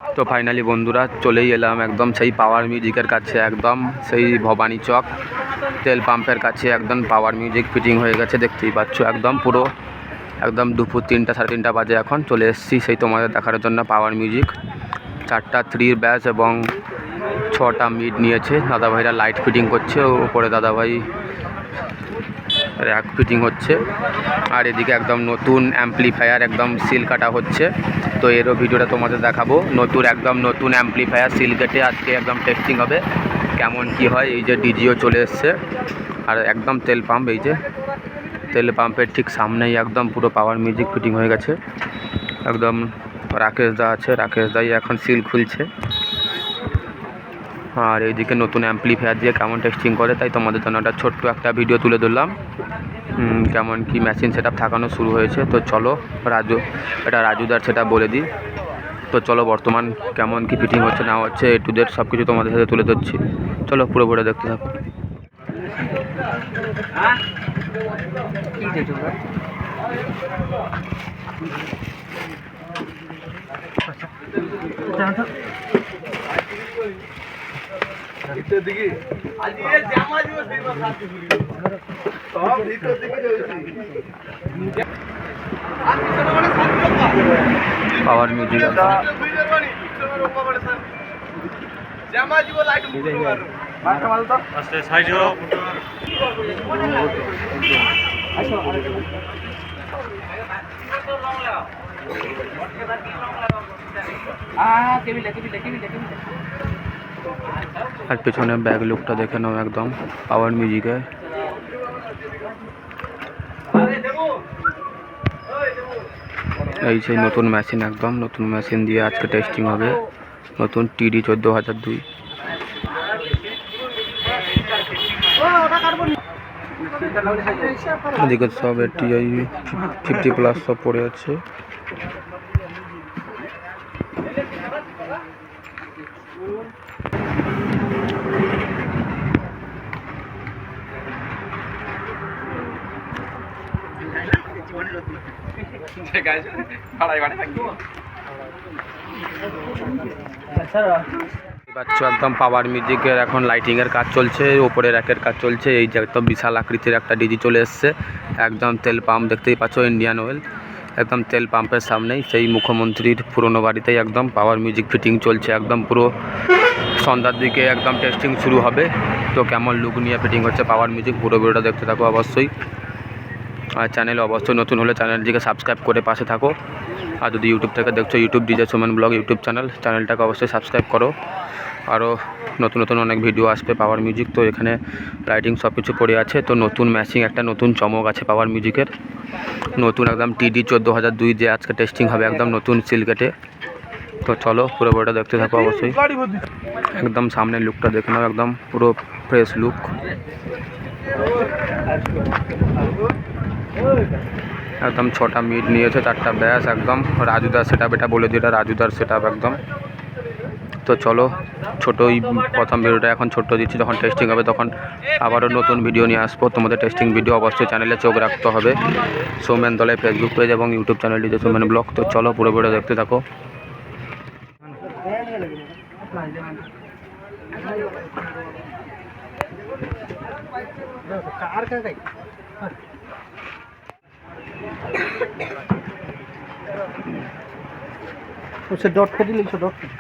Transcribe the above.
তো ফাইনালি বন্ধুরা চলেই এলাম একদম সেই পাওয়ার মিউজিকের কাছে, একদম সেই ভবানী চক তেল পাম্পের কাছে। একদম পাওয়ার মিউজিক ফিটিং হয়ে গেছে, দেখতেই পাচ্ছ। একদম পুরো একদম দুপুর 3টা সাড়ে 3টা বাজে এখন চলে এসেছি সেই তোমাদের দেখার জন্য। পাওয়ার মিউজিক 4টা 3 ব্যাস এবং 6টা মিড নিয়েছে। দাদাভাইরা লাইট ফিটিং করছে, ওপরে দাদাভাই র্যাক ফিটিং হচ্ছে। আর এদিকে একদম নতুন অ্যাম্পলিফায়ার একদম সিল কাটা হচ্ছে। তো এরও ভিডিওটা তোমাদের দেখাবো। একদম নতুন অ্যাম্পলিফায়ার সিল কেটে আজকে একদম টেস্টিং হবে কেমন কি হয়। এই যে ডিজিও চলে এসছে আর একদম তেল পাম্প, এই যে তেল পাম্পের ঠিক সামনেই একদম পুরো পাওয়ার মিউজিক ফিটিং হয়ে গেছে। একদম রাকেশ দা আছে, রাকেশ দাই এখন সিল খুলছে। আর এইদিকে নতুন অ্যাম্পলিফায়ার দিয়ে কেমন টেস্টিং করে তাই তোমাদের জন্য একটা ছোট্ট একটা ভিডিও তুলে ধরলাম। কেমন কি মেশিন সেটআপ থাকানো শুরু হয়েছে। তো চলো রাজুদার সেটা বলে দিই। তো চলো বর্তমান কেমন কি ফিটিং হচ্ছে না হচ্ছে এ টু জেড সব কিছু তোমাদের সাথে তুলে ধরছি। চলো পুরো দেখতে থাকো। পাওয়ার মিউজিক আর পেছনে ব্যাক লুকটা দেখে নাও একদম পাওয়ার মিউজিকে। এই সেই নতুন মেশিন, একদম নতুন মেশিন দিয়ে আজকে টেস্টিং হবে। নতুন TD 14002। এদিকে সব TI 50+ সব পড়ে আছে। একদম পাওয়ার মিউজিকের এখন লাইটিংয়ের কাজ চলছে, ওপরে র্যাকের কাজ চলছে। এই যে একদম বিশাল আকৃতির একটা ডিজি চলে এসছে। একদম তেল পাম্প দেখতেই পাচ্ছ, ইন্ডিয়ান অয়েল। একদম তেল পাম্পের সামনেই সেই মুখ্যমন্ত্রীর পুরনো বাড়িতেই একদম পাওয়ার মিউজিক ফিটিং চলছে। একদম পুরো সন্ধ্যার দিকে একদম টেস্টিং শুরু হবে। তো কেমন লুক নিয়ে ফিটিং হচ্ছে পাওয়ার মিউজিক পুরো ভিডিওটা দেখতে থাকো অবশ্যই। আর চ্যানেলে অবশ্যই নতুন হলে চ্যানেলটিকে সাবস্ক্রাইব করে পাশে থাকো। আর যদি ইউটিউব থেকে দেখছো, YouTube DJ Suman blog YouTube চ্যানেলটাকে অবশ্যই সাবস্ক্রাইব করো। আরও নতুন অনেক ভিডিও আসবে পাওয়ার মিউজিক। তো এখানে লাইটিং সব কিছু পড়ে আছে। তো নতুন ম্যাচিং একটা নতুন চমক আছে পাওয়ার মিউজিকের। নতুন একদম TD 14002 যে আজকে টেস্টিং হবে একদম নতুন সিল কেটে। তো চলো পুরো বইটা দেখতে থাকো অবশ্যই। একদম সামনের লুকটা দেখে নাও, একদম পুরো ফ্রেশ লুক। একদম 6টা মিড নিয়েছে, 4টা ব্যাস। একদম রাজুদার সেটআপ, এটা বলে দিই এটা রাজুদার সেটআপ একদম। তো চলো ছোটোই প্রথম ভিডিওটা এখন ছোট্ট দিচ্ছি, যখন টেস্টিং হবে তখন আবারও নতুন ভিডিও নিয়ে আসবো। তোমাদের টেস্টিং ভিডিও অবশ্যই চ্যানেলে চোখ রাখতে হবে। সৌমেন দলে ফেসবুক পেজ এবং ইউটিউব চ্যানেলটি যে সৌমেন ব্লগ। তো চলো পুরো ভিডিও দেখতে থাকো। डॉट पे लिखो डॉट